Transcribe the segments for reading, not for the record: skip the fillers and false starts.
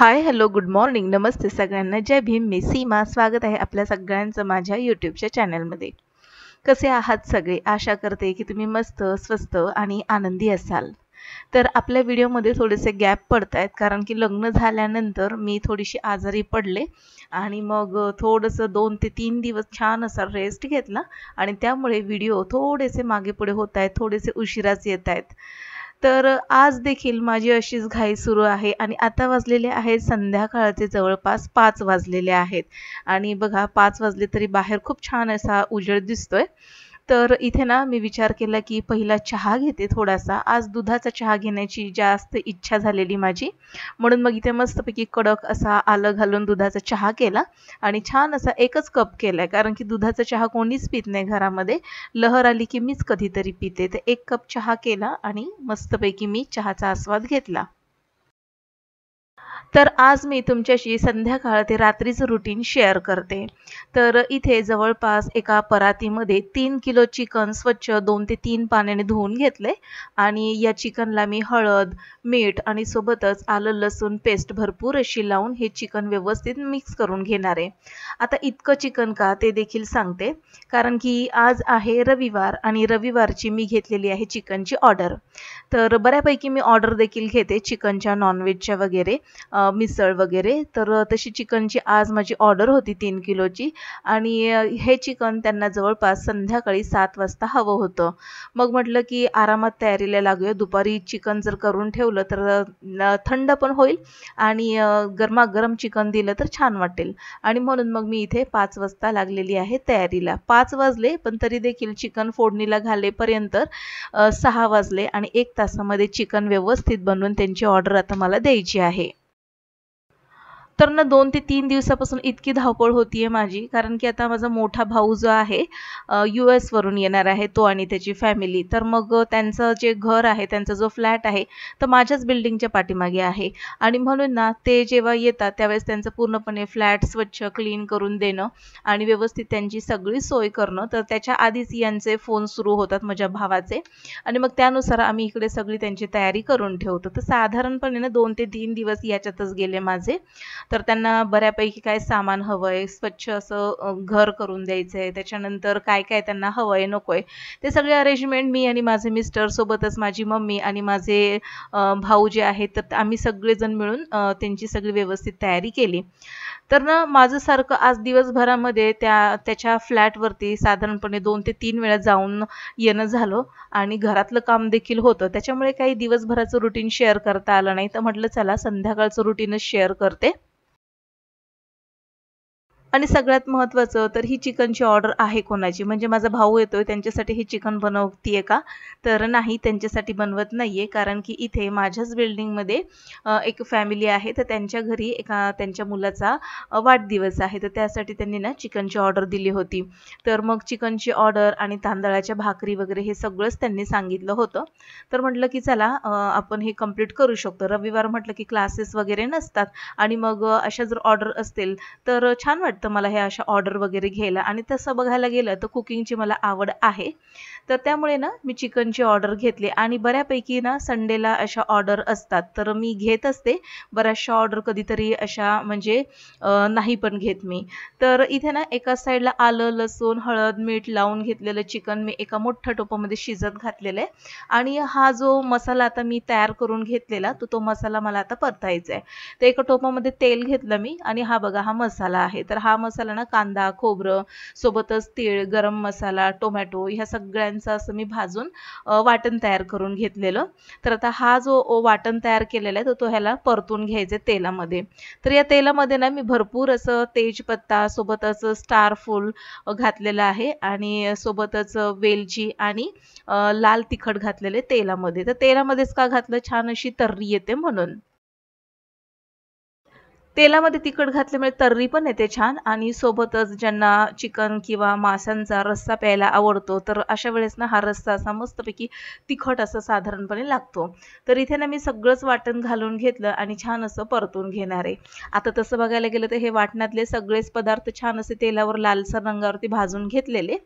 हाय, hello, good morning, नमस्ते सगळ्यांना. जय भीम. मी सीमा. स्वागत आहे आपल्या सगळ्यांचं माझ्या यूट्यूबच्या चॅनलमध्ये. कसे आहात सगळे? आशा करते की तुम्ही मस्त, स्वस्त आणि आनंदी असाल. तर आपल्या व्हिडिओमध्ये थोडेसे गॅप पडत आहेत कारण की लग्न झाल्यानंतर मी थोडीशी आजारी पडले आणि मग थोडंसं 2 ते 3 दिवस छान असा रेस्ट घेतला आणि त्यामुळे व्हिडिओ थोडेसे मागे पुढे होत आहेत, थोडेसे उशिराच येत आहेत. तर आज देखील माझी अशीच घाई सुरू आहे आणि आता वाजलेले आहेत संध्याकाळचे जवळपास 5 वाजलेले आहेत आणि बघा 5 वाजले तरी बाहेर खूप छान असा उजेड दिसतोय. तर इथे ना मी विचार केला की पहिला चहा घेते थोडासा. आज दुधाचा चहा घेण्याची जास्त इच्छा झालेली माझी. म्हणून मग इथे मस्तपैकी कडक असा आलं घालून दुधाचा चहा केला आणि छान असा एकच कप केलाय कारण की दुधाचा चहा कोणीच पित नाही घरामध्ये. लहर आली की मीच कधीतरी पिते. तर 1 कप चहा केला आणि मस्तपैकी मी चहाचा आस्वाद घेतला. तर आज मी तुमच्याशी संध्याकाळ ते रात्रीचं रुटीन शेअर करते. तर इथे जवळपास एका परातीमध्ये 3 किलो चिकन स्वच्छ 2 ते 3 पाण्याने धुवून घेतले आणि या चिकनला मी हळद, मीठ आणि सोबतच आलं लसूण पेस्ट भरपूर अशी लावून हे चिकन व्यवस्थित मिक्स करून घेणार आहे. आता इतकं चिकन का ते देखील सांगते. कारण की आज आहे रविवार आणि रविवारची मी घेतलेली आहे चिकनची ऑर्डर. तर बऱ्यापैकी मी ऑर्डर देखील घेते चिकनच्या, नॉनव्हेजच्या वगैरे. मिसळ वगैरे. तर तशी चिकनची आज माझी ऑर्डर होती 3 किलोची आणि हे चिकन त्यांना जवळपास संध्याकाळी 7 वाजता हवं होतं. मग म्हटलं की आरामात तयारीला लागूया. दुपारी चिकन जर करून ठेवलं तर थंड पण होईल आणि गरमागरम चिकन दिलं तर छान वाटेल आणि म्हणून मग मी इथे 5 वाजता लागलेली आहे तयारीला. 5 वाजले पण तरी देखील चिकन फोडणीला घालेपर्यंत 6 वाजले आणि 1 तासामध्ये चिकन व्यवस्थित बनवून त्यांची ऑर्डर आता मला द्यायची आहे. तर ना 2 ते 3 दिवसापासून इतकी धावपळ होतीये माझी कारण की आता माझा मोठा भाऊ जो आहे US वरून येणार आहे तो आणि त्याची फॅमिली. तर मग त्यांचं जे घर आहे, त्यांचा जो फ्लॅट आहे तर माझ्याच बिल्डिंगच्या पाठीमागे आहे आणि म्हणून ना ते जेव्हा येतात त्यावेळेस त्यांचं पूर्णपणे फ्लॅट स्वच्छ क्लीन करून देणं आणि व्यवस्थित त्यांची सगळी सोय करणं. तर त्याच्या आधीच यांचे फोन सुरू होतात माझ्या भावाचे आणि मग त्यानुसार आम्ही इकडे सगळी त्यांची तयारी करून ठेवतो. तर साधारणपणे ना 2 ते 3 दिवस याच्यातच गेले माझे. तर त्यांना बऱ्यापैकी काय सामान हवंय, स्वच्छ असं घर करून द्यायचंय, त्याच्यानंतर काय काय त्यांना हवंय नकोय ते सगळे अरेंजमेंट मी आणि माझे मिस्टर सोबतच माझी मम्मी आणि माझे भाऊ जे आहेत तर आम्ही सगळेजण मिळून त्यांची सगळी व्यवस्थित तयारी केली. तर ना माझं सारखं आज दिवसभरामध्ये त्याच्या फ्लॅटवरती साधारणपणे 2 ते 3 वेळा जाऊन येणं झालं आणि घरातलं काम देखील होतं. त्याच्यामुळे काही दिवसभराचं रुटीन शेअर करता आलं नाही. तर म्हटलं चला संध्याकाळचं रुटीनच शेअर करते. आणि सगळ्यात महत्त्वाचं तर ही चिकनची ऑर्डर आहे कोणाची? म्हणजे माझा भाऊ येतोय त्यांच्यासाठी हे चिकन बनवतीये का? तर नाही, त्यांच्यासाठी बनवत नाहीये. कारण की इथे माझ्याच बिल्डिंगमध्ये एक फॅमिली आहे. तर त्यांच्या घरी एका त्यांच्या मुलाचा वाढदिवस आहे. तर त्यासाठी त्यांनी ना चिकनची ऑर्डर दिली होती. तर मग चिकनची ऑर्डर आणि तांदळाच्या भाकरी वगैरे हे सगळंच त्यांनी सांगितलं होतं. तर म्हटलं की चला आपण हे कंप्लीट करू शकतो. रविवार म्हटलं की क्लासेस वगैरे नसतात आणि मग अशा जर ऑर्डर असतील तर छान वाटतं मला हे अशा ऑर्डर वगैरे घ्यायला आणि तसं बघायला गेलं तर कुकिंगची मला आवड आहे. तर त्यामुळे ना मी चिकनची ऑर्डर घेतली आणि बऱ्यापैकी ना संडेला अशा ऑर्डर असतात. तर मी घेत असते. बऱ्याचशा ऑर्डर कधीतरी अशा म्हणजे नाही पण घेत मी. तर इथे ना एका साईडला आलं, लसूण, हळद, मीठ लावून घेतलेलं चिकन मी एका मोठ्या टोपामध्ये शिजत घातलेलं आहे आणि हा जो मसाला आता मी तयार करून घेतलेला तो मसाला मला आता परतायचा आहे. तर एका टोपामध्ये तेल घेतलं मी आणि हा बघा हा मसाला आहे. तर हा मसाला ना कांदा, खोबरं सोबतच तीळ, गरम मसाला, टोमॅटो ह्या सगळ्यांचं असं मी भाजून वाटण तयार करून घेतलेलं. तर आता हा जो वाटण तयार केलेला आहे तो ह्याला परतून घ्यायचे तेलामध्ये. तर या तेलामध्ये ना मी भरपूर असं तेजपत्ता सोबतच स्टार फूल घातलेलं आहे आणि सोबतच वेलची आणि लाल तिखट घातलेले तेलामध्ये. तर तेलामध्येच का घातलं? छान अशी तर्री येते म्हणून. तेलामध्ये तिखट घातल्यामुळे तर्री पण येते छान आणि सोबतच ज्यांना चिकन किंवा माशांचा रस्सा प्यायला आवडतो तर अशा वेळेस ना हा रस्सा असा मस्तपैकी तिखट असं साधारणपणे लागतो. तर इथे ना मी सगळंच वाटण घालून घेतलं आणि छान असं परतून घेणार आहे. आता तसं बघायला गेलं तर हे वाटणातले सगळेच पदार्थ छान असे तेलावर लालसर रंगावरती भाजून घेतलेले.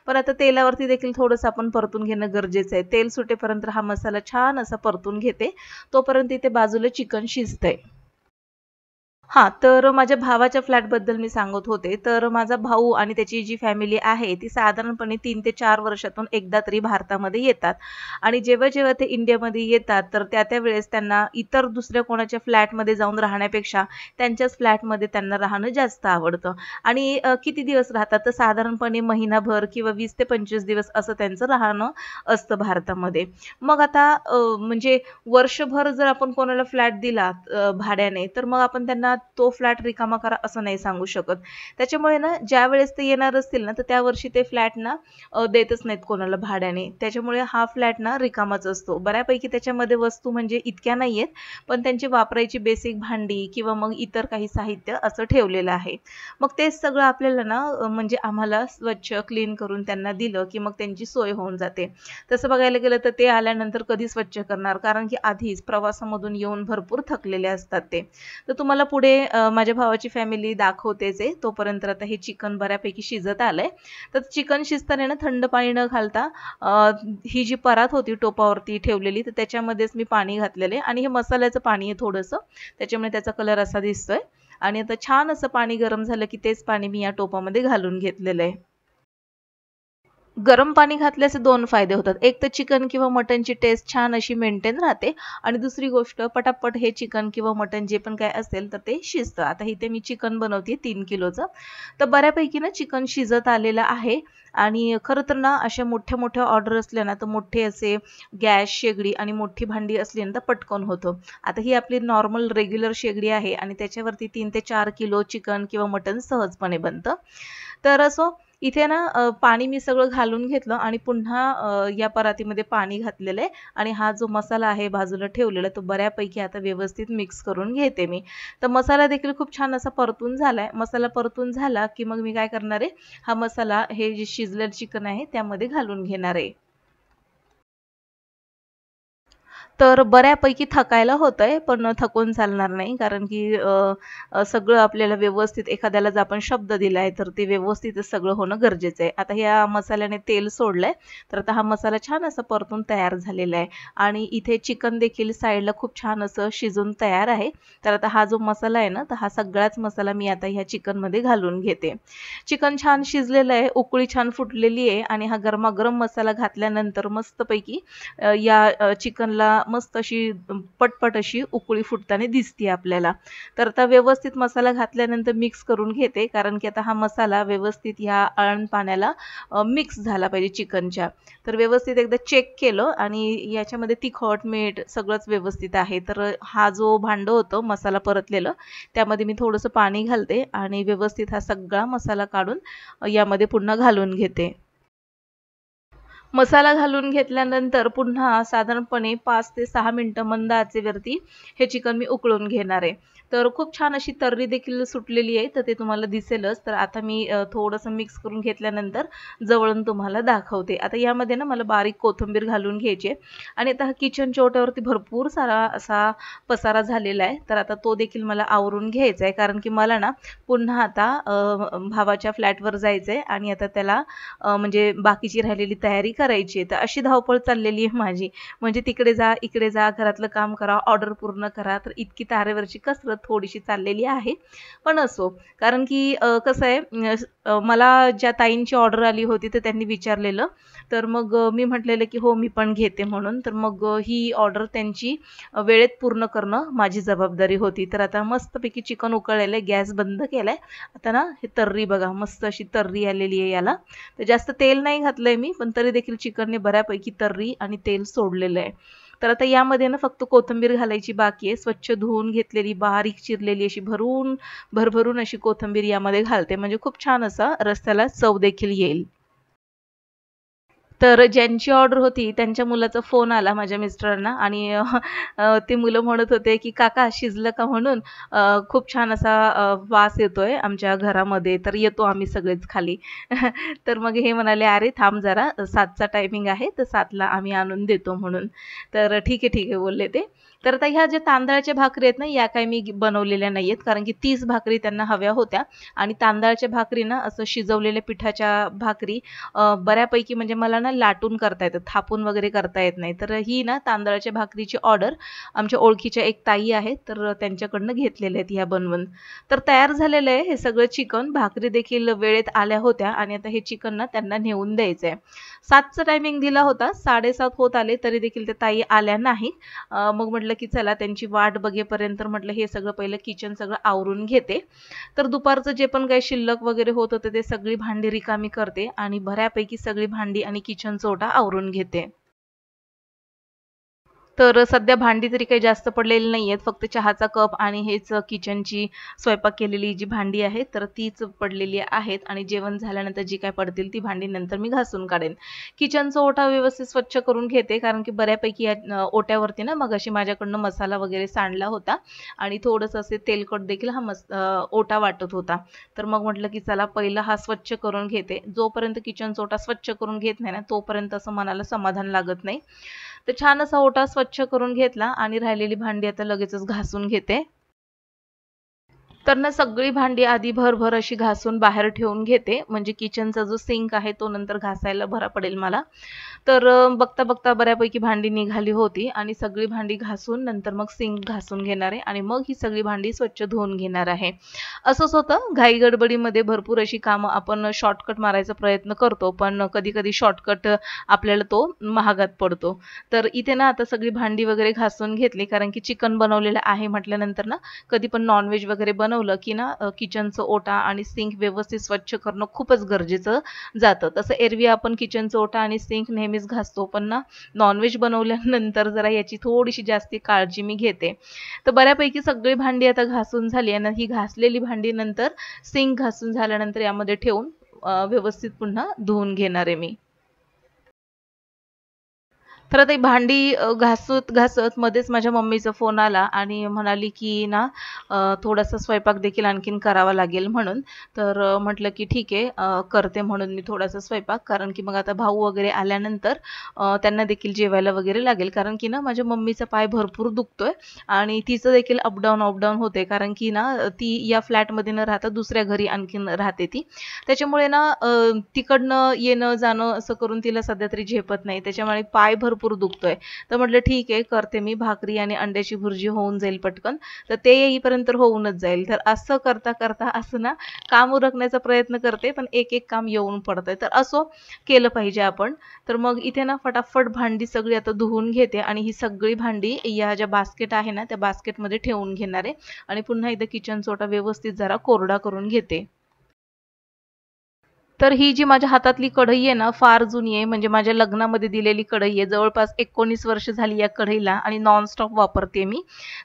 पण आता तेलावरती देखील थोडंसं आपण परतून घेणं गरजेचं आहे. तेल सुटेपर्यंत हा मसाला छान असा परतून घेते. तोपर्यंत इथे बाजूला चिकन शिजतंय. हां, तर माझ्या भावाच्या फ्लॅटबद्दल मी सांगत होते. तर माझा भाऊ आणि त्याची जी फॅमिली आहे, ती साधारणपणे 3 ते 4 वर्षातून एकदा तरी भारतामध्ये येतात. आणि जेव्हा-जेव्हा ते इंडियामध्ये येतात, तर त्या-त्या वेळेस त्यांना इतर दुसऱ्या कोणाच्या फ्लॅटमध्ये जाऊन राहण्यापेक्षा त्यांच्याच फ्लॅटमध्ये त्यांना राहणं जास्त आवडतं. आणि किती दिवस राहतात, तर साधारणपणे महिनाभर किंवा 20 ते 25 दिवस असं त्यांचं राहणं असतं भारतामध्ये. मग आता म्हणजे वर्षभर जर आपण कोणाला फ्लॅट दिला भाड्याने, तर मग आपण त्यांना तो फ्लॅट रिकामा करा असं नाही सांगू शकत. त्याच्यामुळे ना ज्यावेळेस ते येणार असतील ना, तर त्या वर्षी ते फ्लॅट ना देतच नाहीत कोणाला भाड्याने. त्याच्यामुळे हा फ्लॅट ना रिकामाच असतो. बऱ्यापैकी त्याच्यामध्ये वस्तू म्हणजे इतक्या नाहीयेत, पण त्यांची वापरायची बेसिक भांडी किंवा मग इतर काही साहित्य असं ठेवलेलं आहे. मग तेच सगळं आपल्याला ना म्हणजे आम्हाला स्वच्छ क्लीन करून त्यांना दिलं, की मग त्यांची सोय होऊन जाते. तसं बघायला गेलं तर ते आल्यानंतर कधी स्वच्छ करणार? कारण की आधीच प्रवासामधून येऊन भरपूर थकलेले असतात ते. तर तुम्हाला पुढे माझ्या भावाची फॅमिली दाखवतेच आहे. तोपर्यंत आता हे चिकन बऱ्यापैकी शिजत आलंय. तर चिकन शिजताना ना थंड पाणी न घालता ही जी परात होती टोपावरती ठेवलेली, तर त्याच्यामध्येच मी पाणी घातलेलं आहे आणि हे मसाल्याचं पाणी आहे थोडंसं. त्याच्यामुळे त्याचा कलर असा दिसतोय आणि आता छान असं पाणी गरम झालं, की तेच पाणी मी या टोपामध्ये घालून घेतलेलं आहे. गरम पाणी घातल्याचे 2 फायदे होतात. एक तर चिकन किंवा मटनची टेस्ट छान अशी मेंटेन राहते आणि दुसरी गोष्ट पटापट हे चिकन किंवा मटन जे पण काही असेल तर ते शिजतं. आता इथे मी चिकन बनवते 3 किलोचं. तर बऱ्यापैकी ना चिकन शिजत आलेलं आहे आणि खरं तर ना अशा मोठ्या-मोठ्या ऑर्डर असल्या ना तर मोठे असे गॅस, शेगडी आणि मोठी भांडी असली ना तर पटकन होतं. आता ही आपली नॉर्मल रेग्युलर शेगडी आहे आणि त्याच्यावरती 3 ते 4 किलो चिकन किंवा मटन सहजपणे बनतं. तर असं इथे ना पाणी मी सगळं घालून घेतलं आणि पुन्हा या परातीमध्ये पाणी घातलेलं आहे आणि हा जो मसाला आहे बाजूला ठेवलेला तो बऱ्यापैकी आता व्यवस्थित मिक्स करून घेते मी. तर मसाला देखील खूप छान असा परतून झालाय. मसाला परतून झाला, की मग मी काय करणार आहे, हा मसाला हे जे शिजलेलं चिकन आहे त्यामध्ये घालून घेणार आहे. तर बऱ्यापैकी थकायला होतंय, पण थकून चालणार नाही. कारण की सगळं आपल्याला व्यवस्थित एखाद्याला जर आपण शब्द दिलाय, तर ते व्यवस्थितच सगळं होणं गरजेचं आहे. आता ह्या मसाल्याने तेल सोडलंय, तर आता हा मसाला छान असा परतून तयार झालेला आहे आणि इथे चिकन देखील साईडला खूप छान असं शिजून तयार आहे. तर आता हा जो मसाला आहे ना, तर हा सगळाच मसाला मी आता ह्या चिकनमध्ये घालून घेते. चिकन छान शिजलेलं आहे, उकळी छान फुटलेली आहे आणि हा गरमागरम मसाला घातल्यानंतर मस्तपैकी या चिकनला मस्त अशी पटपट अशी उकळी फुटताना दिसते आपल्याला. तर आता व्यवस्थित मसाला घातल्यानंतर मिक्स करून घेते कारण की आता हा मसाला व्यवस्थित ह्या अळण पाण्याला मिक्स झाला पाहिजे चिकनच्या. तर व्यवस्थित एकदा चेक केलं आणि याच्यामध्ये तिखट, मीठ सगळंच व्यवस्थित आहे. तर हा जो भांडं होतं मसाला परतलेलं त्यामध्ये मी थोडंसं पाणी घालते आणि व्यवस्थित हा सगळा मसाला काढून यामध्ये पुन्हा घालून घेते. मसाला घालून घेतल्यानंतर पुन्हा साधारणपणे 5 ते 6 मिनिटं मंद आचेवरती हे चिकन मी उकळून घेणार आहे. तर खूप छान अशी तर्री देखील सुटलेली आहे, तर ते तुम्हाला दिसेलच. तर आता मी थोडंसं मिक्स करून घेतल्यानंतर जवळून तुम्हाला दाखवते. आता यामध्ये ना मला बारीक कोथिंबीर घालून घ्यायची आहे आणि आता हा किचनच्या ओट्यावरती भरपूर सारा असा पसारा झालेला आहे. तर आता तो देखील मला आवरून घ्यायचा आहे. कारण की मला ना पुन्हा आता भावाच्या फ्लॅटवर जायचं आहे आणि आता त्याला म्हणजे बाकीची राहिलेली तयारी करायची आहे. तर अशी धावपळ चाललेली आहे माझी. म्हणजे तिकडे जा, इकडे जा, घरातलं काम करा, ऑर्डर पूर्ण करा. तर इतकी तारेवरची कसरत थोडीशी चाललेली आहे. पण असो, कारण की कसं आहे मला ज्या ताईंची ऑर्डर आली होती तर त्यांनी विचारलेलं. तर मग मी म्हटलेलं की "हो, मी पण घेते" म्हणून. तर मग ही ऑर्डर त्यांची वेळेत पूर्ण करणं माझी जबाबदारी होती. तर आता मस्तपैकी चिकन उकळलेलं आहे, गॅस बंद केलाय. आता ना हे तर्री बघा, मस्त अशी तर्री आलेली आहे याला. तर जास्त तेल नाही घातलंय मी, पण तरी देखील चिकनने बऱ्यापैकी तर्री आणि तेल सोडलेलं आहे. तर आता यामध्ये ना फक्त कोथिंबीर घालायची बाकी आहे. स्वच्छ धुवून घेतलेली, बारीक चिरलेली अशी भरभरून अशी कोथिंबीर यामध्ये घालते. म्हणजे खूप छान असा रस्स्याला चव देखील येईल. तर ज्यांची ऑर्डर होती त्यांच्या मुलाचा फोन आला माझ्या मिस्टरांना आणि ते मुलं म्हणत होते, की "काका शिजलं का?" म्हणून. खूप छान असा वास येतोय आमच्या घरामध्ये, तर येतो आम्ही सगळेच खाली. तर मग हे म्हणाले, "अरे थांब जरा 7चा टायमिंग आहे, तर 7ला आम्ही आणून देतो" म्हणून. तर "ठीक आहे, ठीक आहे" बोलले ते. तर आता ह्या ज्या तांदळाच्या भाकरी आहेत ना, या काही मी बनवलेल्या नाहीयेत, कारण की 30 भाकरी त्यांना हव्या होत्या आणि तांदळाच्या भाकरी ना असं शिजवलेल्या पिठाच्या भाकरी बऱ्यापैकी म्हणजे मला ना लाटून करता येतात, थापून वगैरे करता येत नाही. तर ही ना तांदळाच्या भाकरीची ऑर्डर आमच्या ओळखीच्या एक ताई आहेत, तर त्यांच्याकडनं घेतलेल्या आहेत ह्या बनवून. तर तयार झालेलं आहे हे सगळं चिकन. भाकरी देखील वेळेत आल्या होत्या आणि आता हे चिकन ना त्यांना नेऊन द्यायचंय. 7चा टायमिंग दिला होता, 7:30 होत आले तरी देखील त्या ताई आल्या नाहीत. मग म्हटलं की चला त्यांची वाट बघेपर्यंत म्हटलं हे सगळं पहिलं किचन सगळं आवरून घेते. तर दुपारचं जे पण काही शिल्लक वगैरे होत होतं ते सगळी भांडी रिकामी करते आणि बऱ्यापैकी सगळी भांडी आणि किचनचा ओटा आवरून घेते. तर सध्या भांडी तरी काही जास्त पडलेली नाहीयेत. फक्त चहाचा कप आणि हेच किचनची स्वयंपाक केलेली जी भांडी आहेत, तर तीच पडलेली आहेत आणि जेवण झाल्यानंतर जी काही पडतील ती भांडी नंतर मी घासून काढेन. किचनचा ओटा व्यवस्थित स्वच्छ करून घेते, कारण की बऱ्यापैकी या ओट्यावरती ना मगाशी माझ्याकडनं मसाला वगैरे सांडला होता आणि थोडंसं असे तेलकट देखील हा ओटा वाटत होता. तर मग म्हटलं की चला पहिला हा स्वच्छ करून घेते. जोपर्यंत किचनचा ओटा स्वच्छ करून घेत नाही ना, तोपर्यंत असं मनाला समाधान लागत नाही. तर छान असा ओटा स्वच्छ करून घेतला आणि राहिलेली भांडी आता लगेचच घासून घेते. तर ना सगळी भांडी आधी भरभर अशी घासून बाहेर ठेवून घेते, म्हणजे किचनचा जो सिंक आहे तो नंतर घासायला बरा पडेल मला. तर बघता बघता बऱ्यापैकी भांडी निघाली होती आणि सगळी भांडी घासून नंतर मग सिंक घासून घेणार आहे आणि मग ही सगळी भांडी स्वच्छ धुवून घेणार आहे. असंच होतं, घाई गडबडीमध्ये भरपूर अशी कामं आपण शॉर्टकट मारायचा प्रयत्न करतो, पण कधी कधी शॉर्टकट आपल्याला तो महागात पडतो. तर इथे ना आता सगळी भांडी वगैरे घासून घेतली, कारण की चिकन बनवलेलं आहे म्हटल्यानंतर ना कधी पण नॉनव्हेज वगैरे बनवलं की ना किचनचं ओटा आणि सिंक व्यवस्थित स्वच्छ करणं खूपच गरजेचं जातं. तसं एरवी आपण किचनचं ओटा आणि सिंक नेहमीच घासतो, पण ना नॉनव्हेज बनवल्यानंतर जरा याची थोडीशी जास्ती काळजी मी घेते. तर बऱ्यापैकी सगळी भांडी आता घासून झाली आणि ही घासलेली भांडी नंतर सिंक घासून झाल्यानंतर यामध्ये ठेवून व्यवस्थित पुन्हा धुवून घेणार आहे मी. तर आता ही भांडी घासत घासत मध्येच माझ्या मम्मीचा फोन आला आणि म्हणाली की ना थोडासा स्वयंपाक देखील आणखीन करावा लागेल म्हणून. तर म्हटलं की ठीक आहे, करते म्हणून मी थोडासा स्वयंपाक, कारण की मग आता भाऊ वगैरे आल्यानंतर त्यांना देखील जेवायला वगैरे लागेल, कारण की ना माझ्या मम्मीचा पाय भरपूर दुखतोय आणि तिचं देखील अपडाऊन अपडाऊन होते, कारण की ना ती या फ्लॅटमध्ये न राहता दुसऱ्या घरी आणखीन राहते ती. त्याच्यामुळे ना तिकडनं येणं जाणं असं करून तिला सध्या तरी झेपत नाही, त्याच्यामुळे पाय भरपूर दुखतोय. तर म्हटलं ठीक आहे, करते मी भाकरी आणि अंड्याची भुर्जी होऊन जाईल पटकन. तर ते येईपर्यंत होऊनच जाईल. तर असं करता करता असं ना काम उरकण्याचा प्रयत्न करते, पण एक एक काम येऊन पडतंय. तर असं केलं पाहिजे आपण. तर मग इथे ना फटाफट भांडी सगळी आता धुवून घेते आणि ही सगळी भांडी या ज्या बास्केट आहे ना त्या बास्केटमध्ये ठेवून घेणार आहे आणि पुन्हा एकदा किचन ओटा व्यवस्थित जरा कोरडा करून घेते. तर ही जी माझ्या हातातली कढई आहे ना, फार जुनी आहे. म्हणजे माझ्या लग्नामध्ये दिलेली कढई आहे. जवळपास 19 वर्ष झाली या कढईला आणि नॉनस्टॉप वापरते मी.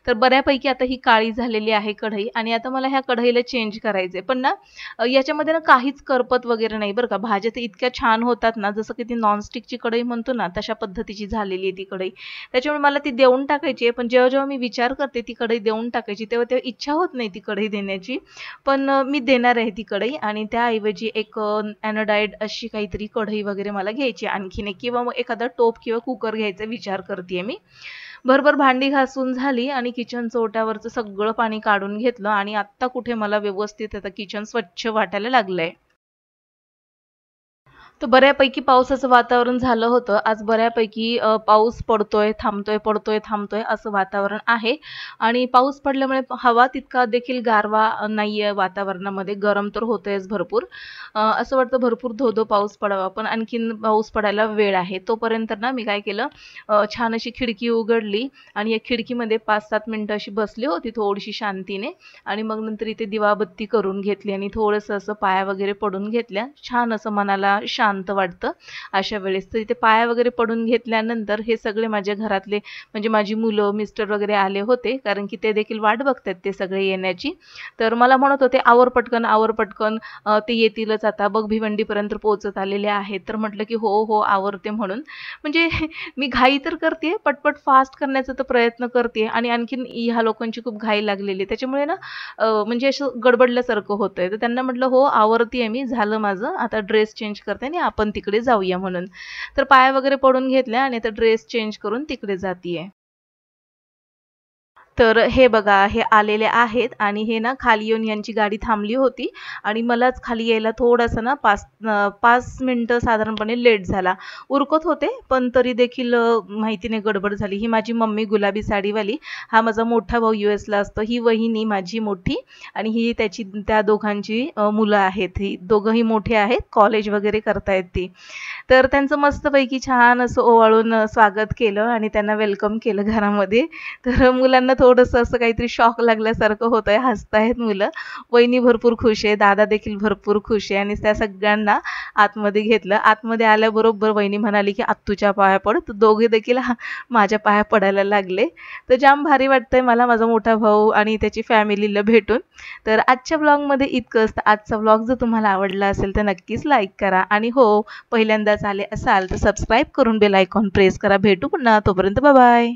तर बऱ्यापैकी आता ही काळी झालेली आहे कढई आणि आता मला ह्या कढईला चेंज करायचंय. पण ना याच्यामध्ये ना काहीच करपत वगैरे नाही बरं का. भाज्या तर इतक्या छान होतात ना, जसं की ती नॉनस्टिकची कढई म्हणतो ना, तशा पद्धतीची झालेली आहे ती कढई. त्याच्यामुळे मला ती देऊन टाकायची आहे. पण जेव्हा-जेव्हा मी विचार करते ती कढई देऊन टाकायची, तेव्हा-तेव्हा इच्छा होत नाही ती कढई देण्याची. पण मी देणार आहे ती कढई आणि त्याऐवजी एक एनोडाईड अशी काहीतरी कढई वगैरे मला घ्यायची आणखीन एक, किंवा मग एखादा टोप किंवा कुकर घ्यायचा विचार करतेय मी. भरभर भांडी घासून झाली आणि किचन ओट्यावरचं सगळं पाणी काढून घेतलं आणि आत्ता कुठे मला व्यवस्थित आता किचन स्वच्छ वाटायला लागलंय. तर बऱ्यापैकी पावसाचं वातावरण झालं होतं. आज बऱ्यापैकी पाऊस पडतोय, थांबतोय, पडतोय, थांबतोय असं वातावरण आहे आणि पाऊस पडल्यामुळे हवा तितका देखील गारवा नाहीये वातावरणामध्ये. गरम तर होतंयच भरपूर. असं वाटतं भरपूर धो-धो पाऊस पडावा, पण आणखीन पाऊस पडायला वेळ आहे. तोपर्यंत ना मी काय केलं, छान अशी खिडकी उघडली आणि या खिडकीमध्ये 5-7 मिनिटं अशी बसली होती थोडीशी शांतीने आणि मग नंतर इथे दिवाबत्ती करून घेतली आणि थोडंसं असं पाया वगैरे पडून घेतल्या. छान असं मनाला शांत वाटतं अशा वेळेस. तर इथे पाया वगैरे पडून घेतल्यानंतर हे सगळे माझ्या घरातले म्हणजे माझी मुलं, मिस्टर वगैरे आले होते, कारण की ते देखील वाट बघतात ते सगळे येण्याची. तर मला म्हणत होते, "आवर पटकन, आवर पटकन, ते येतीलच आता बघ भिवंडीपर्यंत पोहोचत आलेले आहेत." तर म्हटलं की "हो, हो, आवरते." म्हणून म्हणजे मी घाई तर करते, पटपट फास्ट करण्याचा तर प्रयत्न करते आणि आणखीन ह्या लोकांची खूप घाई लागलेली. त्याच्यामुळे ना म्हणजे असं गडबडल्यासारखं होतंय. तर त्यांना म्हटलं, "हो, आवरतीये मी, झालं माझं. आता ड्रेस चेंज करते आणि आपण तिकडे जाऊया." म्हणून. तर पाया वगैरे पडून घेतल्या आणि आता ड्रेस चेंज करून तिकडे जातीये. तर हे बघा हे आलेले आहेत आणि हे ना खाली येऊन यांची गाडी थांबली होती आणि मलाच खाली यायला थोडंसं ना 5 मिनिटं साधारणपणे लेट झाला. उरकत होते पण तरी देखील माहिती नाही गडबड झाली. ही माझी मम्मी गुलाबी साडीवाली, हा माझा मोठा भाऊ यूएसला असतो, ही वहिनी माझी मोठी आणि ही त्या दोघांची मुलं आहेत. ही दोघंही मोठे आहेत, कॉलेज वगैरे करतायत ती. तर त्यांचं मस्तपैकी छान असं ओवाळून स्वागत केलं आणि त्यांना वेलकम केलं घरामध्ये. तर मुलांना थोडंसं असं काहीतरी शॉक लागल्यासारखं होतंय, हसतायत मुलं. वहिनी भरपूर खुश आहे, दादा देखील भरपूर खुश आहे आणि त्या सगळ्यांना आतमध्ये घेतलं. आतमध्ये आल्याबरोबर वहिनी म्हणाली, की "आत्तूच्या पाया पड." तर दोघे देखील माझ्या पाया पडायला लागले. तर जाम भारी वाटतंय मला माझा मोठा भाऊ आणि त्याची फॅमिलीला भेटून. तर आजच्या व्लॉगमध्ये इतकंच. तर आजचा व्लॉग जर तुम्हाला आवडला असेल तर नक्कीच लाईक करा आणि हो, पहिल्यांदाच आले असाल तर सबस्क्राईब करून बेल आयकॉन प्रेस करा. भेटू पुन्हा, तोपर्यंत बाय बाय.